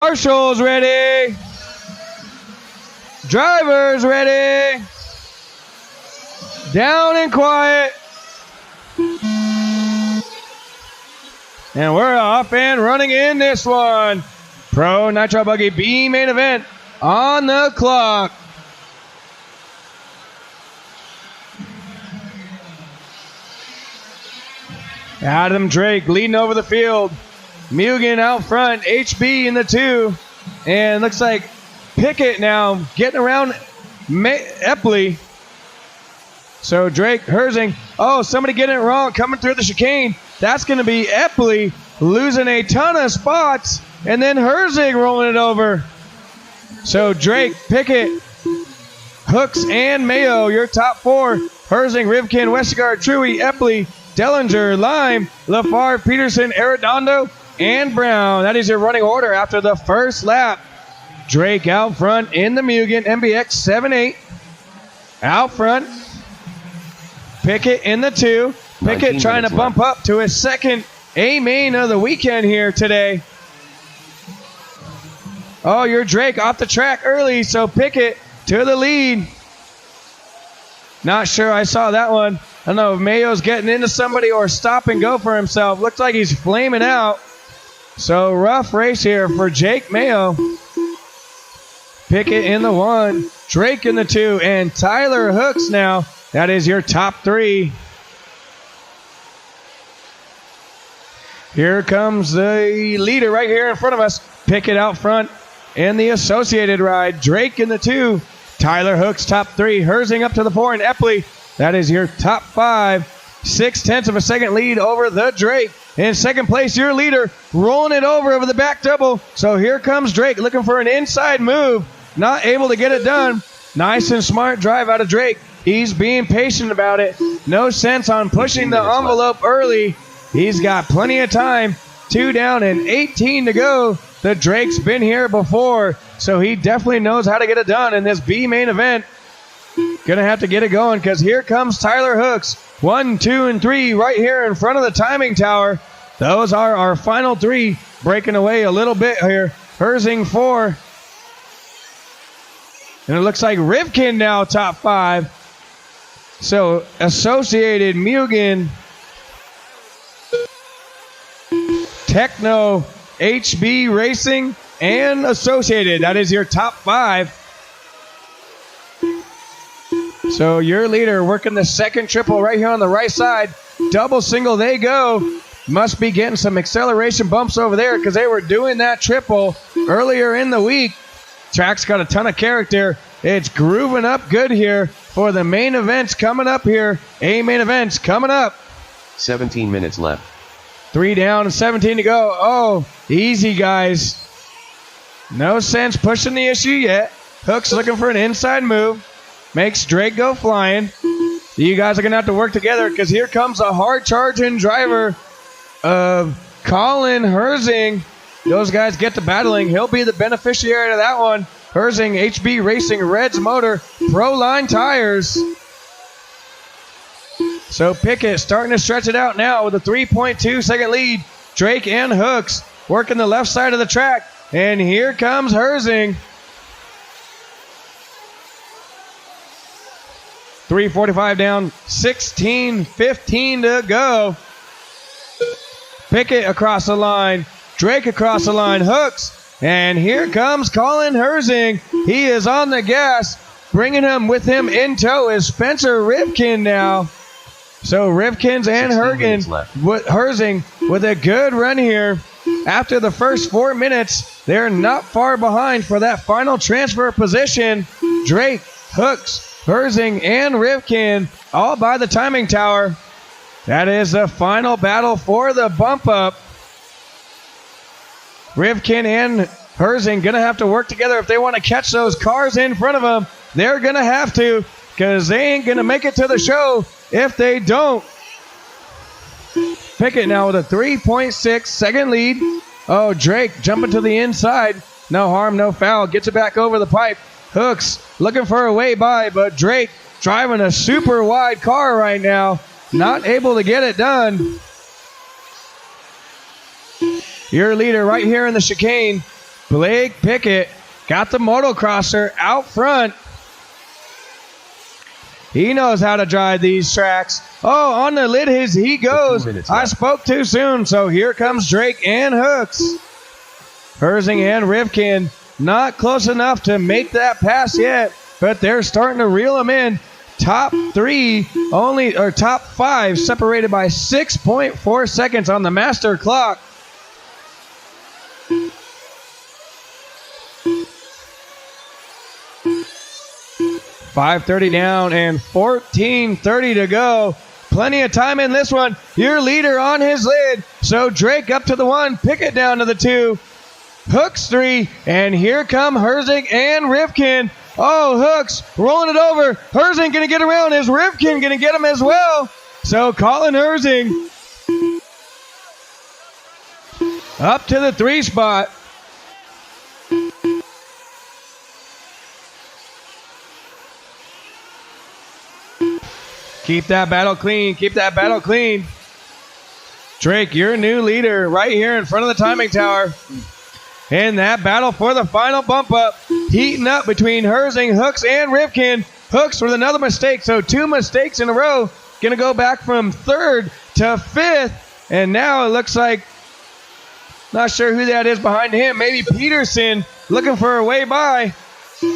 Marshall's ready. Driver's ready. Down and quiet. And we're off and running in this one. Pro Nitro Buggy B main event on the clock. Adam Drake leading over the field. Mugen out front, HB in the 2. And looks like Pickett now getting around Eppley. So Drake, Herzig. Oh, somebody getting it wrong, coming through the chicane. That's going to be Eppley losing a ton of spots. And then Herzig rolling it over. So Drake, Pickett, Hooks, and Mayo, your top 4. Herzig, Rivkin, Westergaard, Truhe, Eppley, Dellinger, Lime, Lefebvre, Petersen, Arredondo, and Brown. That is your running order after the first lap. Drake out front in the Mugen, MBX 7-8. Out front. Pickett in the 2. Pickett trying to bump up to his second A main of the weekend here today. Oh, you're Drake off the track early, so Pickett to the lead. Not sure I saw that one. I don't know if Mayo's getting into somebody or stop and go for himself. Looks like he's flaming out. So rough race here for Jake Mayo. Pickett in the 1, Drake in the 2, and Tyler Hooks now. That is your top 3. Here comes the leader right here in front of us. Pickett out front in the associated ride. Drake in the 2. Tyler Hooks top 3. Herzig up to the 4, and Eppley. That is your top 5. 0.6 of a second lead over the Drake. In second place, your leader, rolling it over the back double. So here comes Drake looking for an inside move. Not able to get it done. Nice and smart drive out of Drake. He's being patient about it. No sense on pushing the envelope early. He's got plenty of time. 2 down and 18 to go. The Drake's been here before, so he definitely knows how to get it done in this B main event. Gonna have to get it going because here comes Tyler Hooks. 1, 2, and 3 right here in front of the timing tower. Those are our final 3. Breaking away a little bit here. Herzig 4. And it looks like Rivkin now top 5. So Associated, Mugen, Techno, HB Racing, and Associated. That is your top 5. So your leader working the second triple right here on the right side. Double single, they go. Must be getting some acceleration bumps over there because they were doing that triple earlier in the week. Track's got a ton of character. It's grooving up good here for the main events coming up here. A main events coming up. 17 minutes left. 3 down and 17 to go. Oh, easy, guys. No sense pushing the issue yet. Hooks looking for an inside move. Makes Drake go flying. You guys are going to have to work together because here comes a hard-charging driver of Colin Herzig. Those guys get to battling. He'll be the beneficiary of that one. Herzig, HB Racing, Reds Motor, Pro Line Tires. So Pickett starting to stretch it out now with a 3.2 second lead. Drake and Hooks working the left side of the track. And here comes Herzig. 3:45 down, 16:15 to go. Pickett across the line, Drake across the line, Hooks, and here comes Colin Herzig. He is on the gas, bringing him with him in tow is Spencer Rivkin now. So Rivkins and Herzig with a good run here. After the first 4 minutes, they're not far behind for that final transfer position. Drake, Hooks, Herzig, and Rivkin all by the timing tower. That is the final battle for the bump up. Rivkin and Herzig going to have to work together if they want to catch those cars in front of them. They're going to have to because they ain't going to make it to the show if they don't. Pickett now with a 3.6 second lead. Oh, Drake jumping to the inside. No harm, no foul. Gets it back over the pipe. Hooks looking for a way by, but Drake driving a super wide car right now. Not able to get it done. Your leader right here in the chicane. Blake Pickett got the motocrosser out front. He knows how to drive these tracks. Oh, on the lid he goes. I spoke too soon, so here comes Drake and Hooks. Herzig and Rivkin not close enough to make that pass yet, but they're starting to reel them in. Top 5 separated by 6.4 seconds on the master clock. $5:30 down and $14:30 to go. Plenty of time in this one. Your leader on his lid. So Drake up to the 1, Pickett down to the 2, Hooks 3, and here come Herzig and Rivkin. Oh, Hooks rolling it over. Herzig going to get around. Is Rivkin going to get him as well? So Colin Herzig up to the 3 spot. Keep that battle clean. Keep that battle clean. Drake, your new leader right here in front of the timing tower. And that battle for the final bump up. Heating up between Herzig, Hooks, and Rivkin. Hooks with another mistake. So 2 mistakes in a row. Going to go back from 3rd to 5th. And now it looks like, not sure who that is behind him. Maybe Petersen looking for a way by.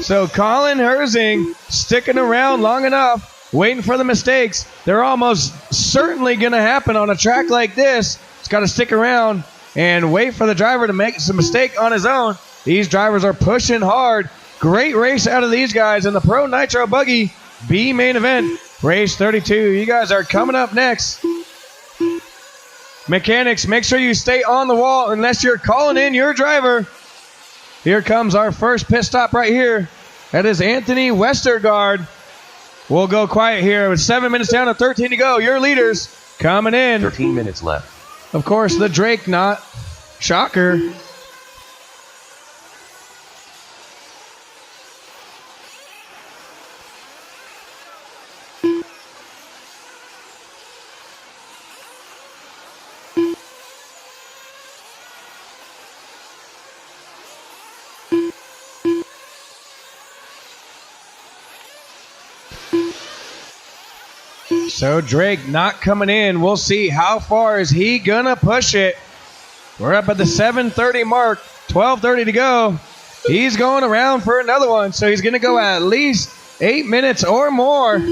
So Colin Herzig sticking around long enough. Waiting for the mistakes. They're almost certainly going to happen on a track like this. It's got to stick around and wait for the driver to make some mistake on his own. These drivers are pushing hard. Great race out of these guys in the Pro Nitro Buggy B main event. Race 32. You guys are coming up next. Mechanics, make sure you stay on the wall unless you're calling in your driver. Here comes our first pit stop right here. That is Anthony Westergaard. We'll go quiet here with 7 minutes down and 13 to go. Your leaders coming in. 13 minutes left. Of course, the Drake knot. Shocker. So Drake not coming in. We'll see how far is he going to push it. We're up at the 7:30 mark. 12:30 to go. He's going around for another one. So he's going to go at least 8 minutes or more.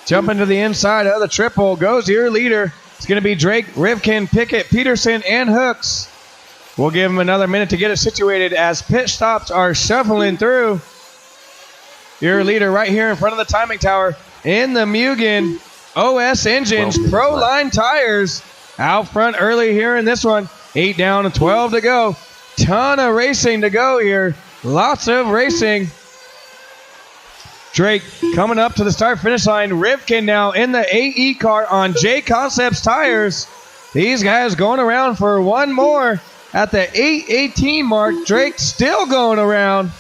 Jumping to the inside of the triple. Goes your leader. It's going to be Drake, Rivkin, Pickett, Petersen, and Hooks. We'll give him another minute to get it situated as pit stops are shuffling through. Your leader right here in front of the timing tower. In the Mugen OS Engines Pro Line tires. Out front early here in this one. 8 down and 12 to go. Ton of racing to go here. Lots of racing. Drake coming up to the start-finish line. Rivkin now in the AE car on J Concepts tires. These guys going around for one more. At the 8:18 mark, Drake still going around.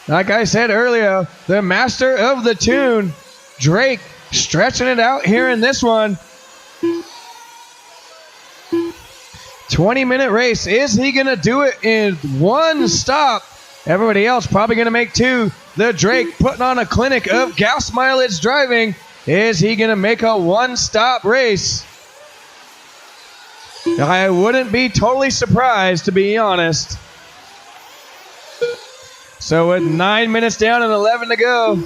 Like I said earlier, the master of the tune, Drake, stretching it out here in this one. 20-minute race. Is he going to do it in one stop? Everybody else probably going to make 2. The Drake putting on a clinic of gas mileage driving. Is he going to make a one-stop race? I wouldn't be totally surprised, to be honest. So with 9 minutes down and 11 to go,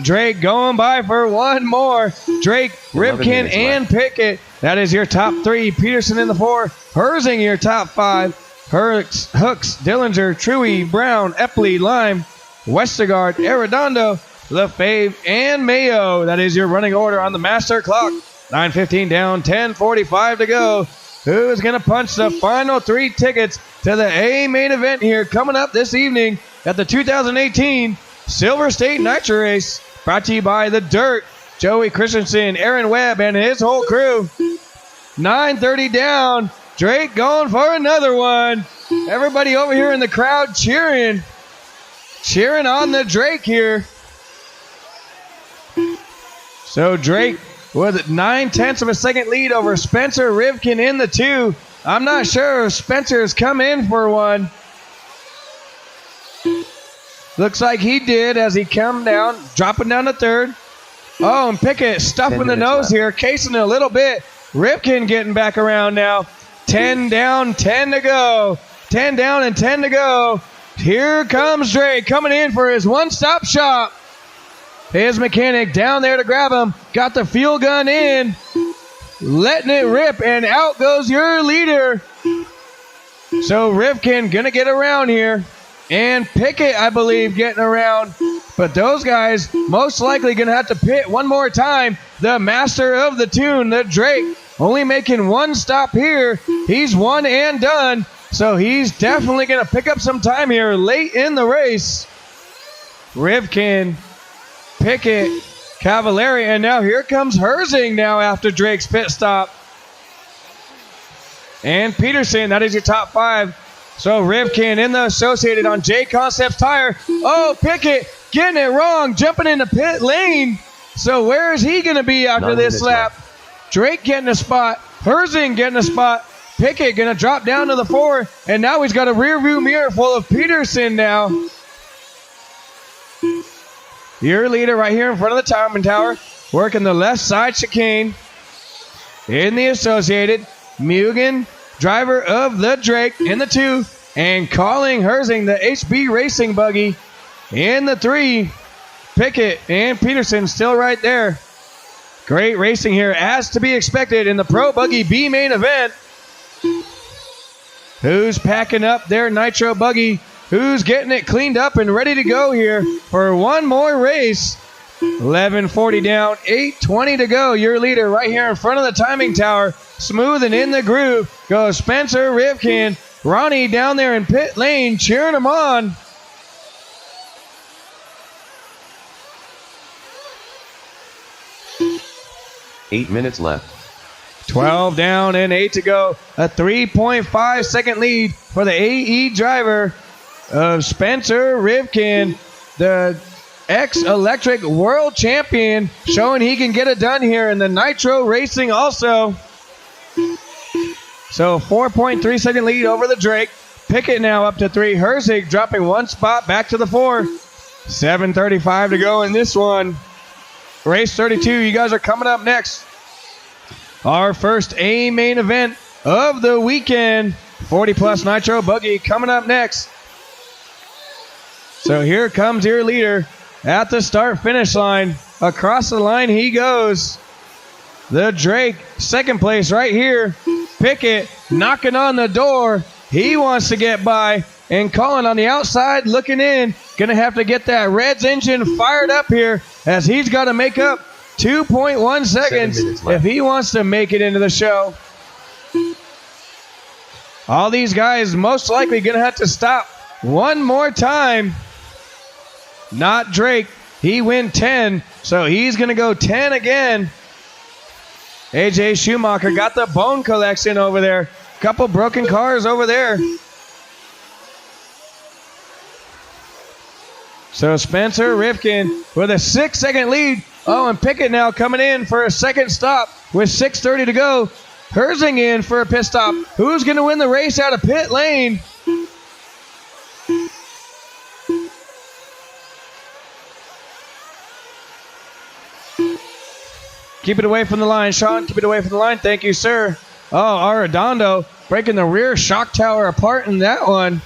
Drake going by for one more. Drake, Rivkin, and Pickett. That is your top 3. Petersen in the 4. Herzig your top 5. Hooks, Dellinger, Truhe, Brown, Eppley, Lime, Westergaard, Arredondo, Lefebvre, and Mayo. That is your running order on the master clock. 9:15 down, 10:45 to go. Who is going to punch the final 3 tickets to the A main event here coming up this evening at the 2018 Silver State Nitro Race, brought to you by The Dirt, Joey Christensen, Aaron Webb, and his whole crew. 9:30 down, Drake going for another one. Everybody over here in the crowd cheering on the Drake here. So Drake with 9/10 of a second lead over Spencer Rivkin in the 2. I'm not sure if Spencer's come in for one. Looks like he did as he come down, dropping down to third. Oh, and Pickett stuffing the nose here, casing it a little bit. Rivkin getting back around now. 10 down, 10 to go. 10 down and 10 to go. Here comes Drake coming in for his one-stop shop. His mechanic down there to grab him. Got the fuel gun in. Letting it rip, and out goes your leader. So Rivkin going to get around here. And Pickett, I believe, getting around. But those guys most likely going to have to pit one more time. The master of the tune, the Drake, only making one stop here. He's one and done. So he's definitely going to pick up some time here late in the race. Rivkin, Pickett, Cavallari, and now here comes Herzig now after Drake's pit stop. And Petersen, that is your top 5. So Rivkin in the Associated on J Concepts tire. Oh, Pickett getting it wrong, jumping into pit lane. So where is he going to be after this lap? Drake getting a spot, Herzig getting a spot. Pickett going to drop down to the 4, and now he's got a rear view mirror full of Petersen now. Your leader right here in front of the timing tower, working the left side chicane. In the Associated, Mugen, driver of the Drake in the 2, and Colin Herzig, the HB Racing Buggy, in the 3. Pickett and Petersen still right there. Great racing here, as to be expected in the Pro Buggy B main event. Who's packing up their Nitro Buggy? Who's getting it cleaned up and ready to go here for one more race? 11:40 down, 8:20 to go. Your leader right here in front of the timing tower. Smooth and in the groove goes Spencer Rivkin. Ronnie down there in pit lane cheering him on. Eight minutes left. 12 down and 8 to go. A 3.5 second lead for the AE driver of Spencer Rivkin, the ex-electric world champion, showing he can get it done here in the Nitro Racing also. So 4.3 second lead over the Drake. Pickett now up to 3. Herzig dropping one spot back to the 4. 7:35 to go in this one. Race 32, you guys are coming up next. Our first A main event of the weekend. 40 plus Nitro Buggy coming up next. So here comes your leader at the start finish line. Across the line he goes. The Drake, second place right here. Pickett knocking on the door. He wants to get by. And Colin on the outside looking in. Gonna have to get that Reds engine fired up here, as he's got to make up 2.1 seconds if he wants to make it into the show. All these guys most likely gonna have to stop one more time. Not Drake. He went 10, so he's gonna go 10 again. AJ Schumacher got the bone collection over there. Couple broken cars over there. So Spencer Rivkin with a 6-second lead. Oh, and Pickett now coming in for a second stop with 6:30 to go. Herzig in for a pit stop. Who's going to win the race out of pit lane? Keep it away from the line, Sean. Keep it away from the line. Thank you, sir. Oh, Arredondo breaking the rear shock tower apart in that one.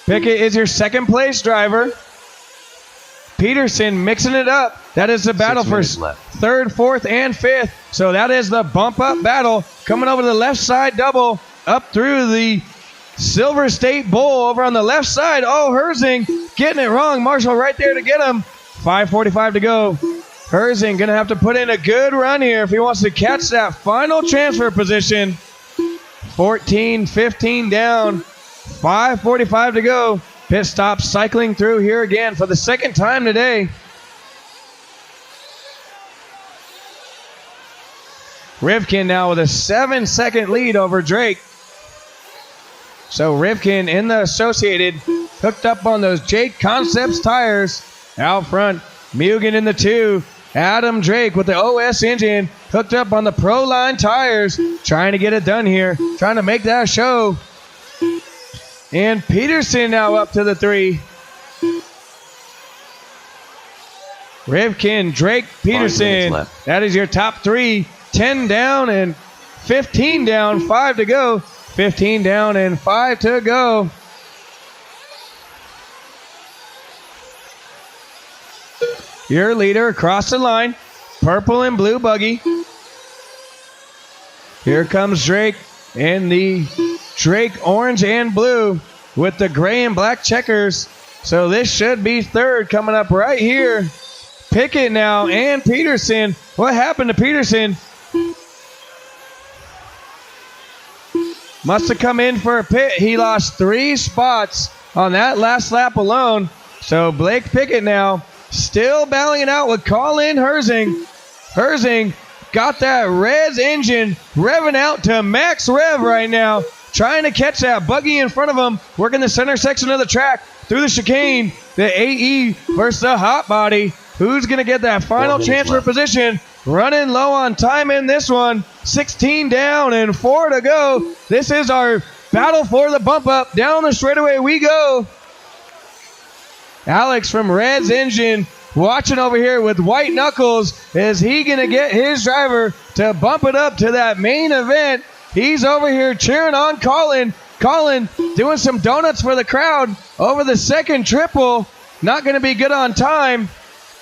Pickett is your second place driver. Petersen mixing it up. That is the battle for third, fourth, and fifth. So that is the bump up battle. Coming over to the left side double. Up through the Silver State Bowl over on the left side. Oh, Herzig getting it wrong. Marshall right there to get him. 5:45 to go. Herzig going to have to put in a good run here if he wants to catch that final transfer position. 14-15 down. 5:45 to go. Pit stop cycling through here again for the second time today. Rivkin now with a 7-second lead over Drake. So Rivkin in the Associated, hooked up on those J Concepts tires. Out front, Mugen in the 2. Adam Drake with the OS engine hooked up on the Pro Line tires, trying to get it done here, trying to make that show. And Petersen now up to the 3. Rivkin, Drake, Petersen. That is your top 3. 10 down and 15 down, 5 to go. 15 down and 5 to go. Your leader across the line, purple and blue buggy. Here comes Drake in the Drake orange and blue with the gray and black checkers. So this should be third coming up right here. Pickett now and Petersen. What happened to Petersen? Must have come in for a pit. He lost 3 spots on that last lap alone. So Blake Pickett now still battling it out with Colin Herzig. Herzig got that Reds engine revving out to max rev right now. Trying to catch that buggy in front of him. Working the center section of the track through the chicane. The AE versus the hot body. Who's going to get that final transfer position? Running low on time in this one. 16 down and 4 to go. This is our battle for the bump up. Down the straightaway we go. Alex from Red's Engine watching over here with white knuckles. Is he going to get his driver to bump it up to that main event? He's over here cheering on Colin. Colin doing some donuts for the crowd over the second triple. Not going to be good on time.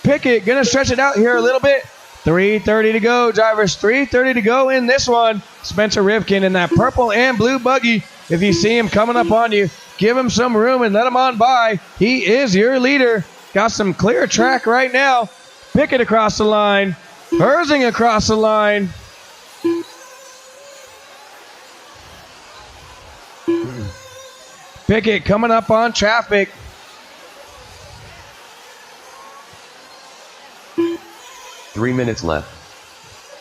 Pickett going to stretch it out here a little bit. 3:30 to go, drivers. 3:30 to go in this one. Spencer Rivkin in that purple and blue buggy. If you see him coming up on you, give him some room and let him on by. He is your leader. Got some clear track right now. Pickett across the line. Herzig across the line. Pickett coming up on traffic. Three minutes left.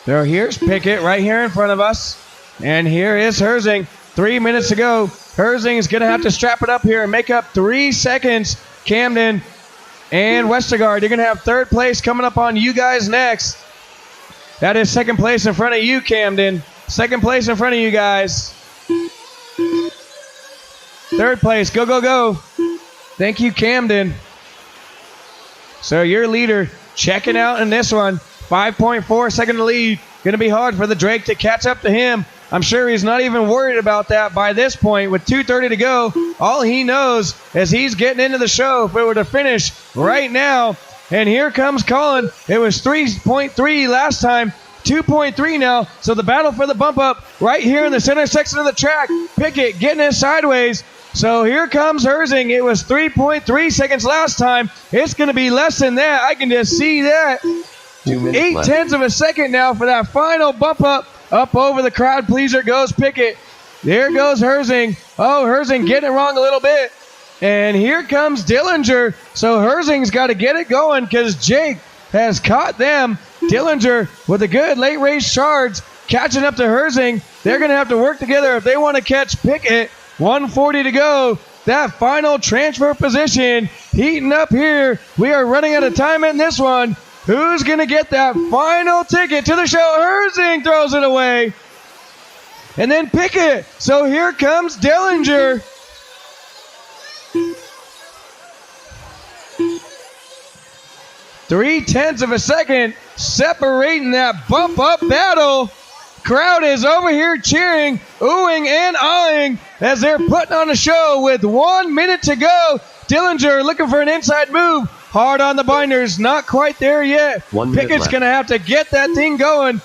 So here's Pickett right here in front of us. And here is Herzig. 3 minutes to go. Herzig is going to have to strap it up here and make up 3 seconds. Camden and Westergaard, you're going to have third place coming up on you guys next. That is second place in front of you, Camden. Second place in front of you guys. Third place. Go, go, go. Thank you, Camden. So your leader checking out in this one. 5.4 second to lead. Going to be hard for the Drake to catch up to him. I'm sure he's not even worried about that by this point. With 2:30 to go, all he knows is he's getting into the show if it were to finish right now. And here comes Colin. It was 3.3 last time, 2.3 now. So the battle for the bump up right here in the center section of the track. Pickett getting it sideways. So here comes Herzig. It was 3.3 seconds last time. It's going to be less than that. I can just see that. 2 minutes 0.8 of a second now for that final bump up. Up over the crowd pleaser goes Pickett. There goes Herzig. Oh, Herzig getting it wrong a little bit. And here comes Dellinger. So Herzig's got to get it going because Jake has caught them. Dellinger with a good late race charge. Catching up to Herzig. They're going to have to work together if they want to catch Pickett. 1:40 to go. That final transfer position heating up here. We are running out of time in this one. Who's going to get that final ticket to the show? Herzig throws it away. And then Pickett. So here comes Dellinger. Three-tenths of a second separating that bump up battle. Crowd is over here cheering, oohing and ahhing as they're putting on a show with 1 minute to go. Dellinger looking for an inside move. Hard on the binders, not quite there yet. 1 minute Pickett's left. going to have to get that thing going.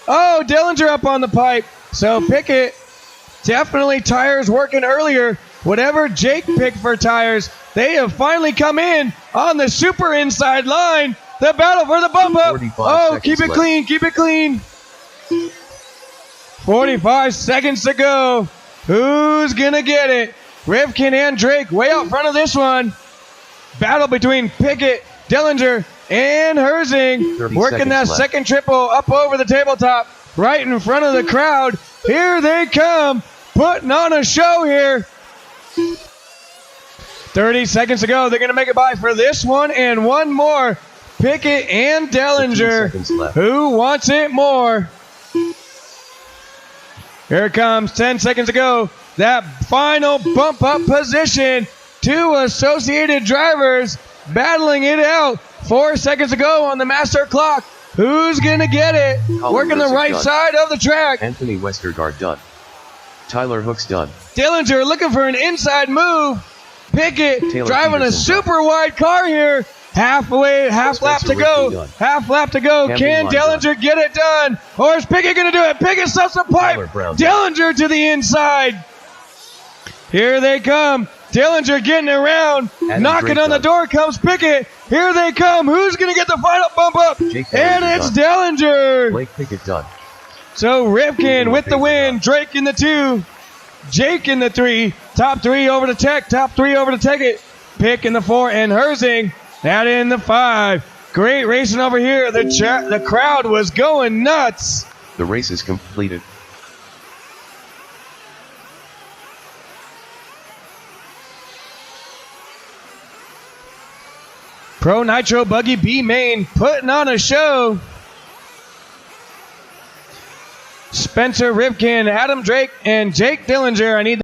Oh, Dellinger up on the pipe. So Pickett, definitely tires working earlier. Whatever Jake picked for tires, they have finally come in on the super inside line. The battle for the bump up. 45 Oh, keep it seconds clean, keep it clean. 45 seconds to go. Who's going to get it? Rivkin and Drake way out front of this one. Battle between Pickett, Dellinger, and Herzig. 30 Working that seconds left. second triple up over the tabletop right in front of the crowd. Here they come, putting on a show here. 30 seconds to go. They're going to make it by for this one and one more. Pickett and 15 Dellinger. seconds left. Who wants it more? Here it comes, 10 seconds to go. That final bump up position. Two associated drivers battling it out. 4 seconds to go on the master clock. Who's going to get it? Colin Working the Herzig right done. side of the track. Anthony Westergaard done. Tyler Hooks done. Dellinger looking for an inside move. Pickett Taylor driving a Petersen super wide car here. Half lap Spencer to go. Rivkin done. Half lap to go. Camden Can Lime Dellinger get it done? Or is Pickett going to do it? Pickett stops the pipe. Tyler Brown. Dellinger to the inside. Here they come. Dellinger getting around. Adam Knocking Drake on the done. door comes Pickett. Here they come. Who's going to get the final bump up? Jake And Dellinger it's done. Dellinger. Blake Pickett done. So Rivkin with the Pickett win. done. Drake in the 2. Jake in the 3. Top 3 over to Tech. Top 3 over to Pickett. Pick in the 4. And Herzig. That in the 5. Great racing over here. The crowd was going nuts. The race is completed. Pro Nitro Buggy B Main putting on a show. Spencer Rivkin, Adam Drake, and Jake Dellinger. I need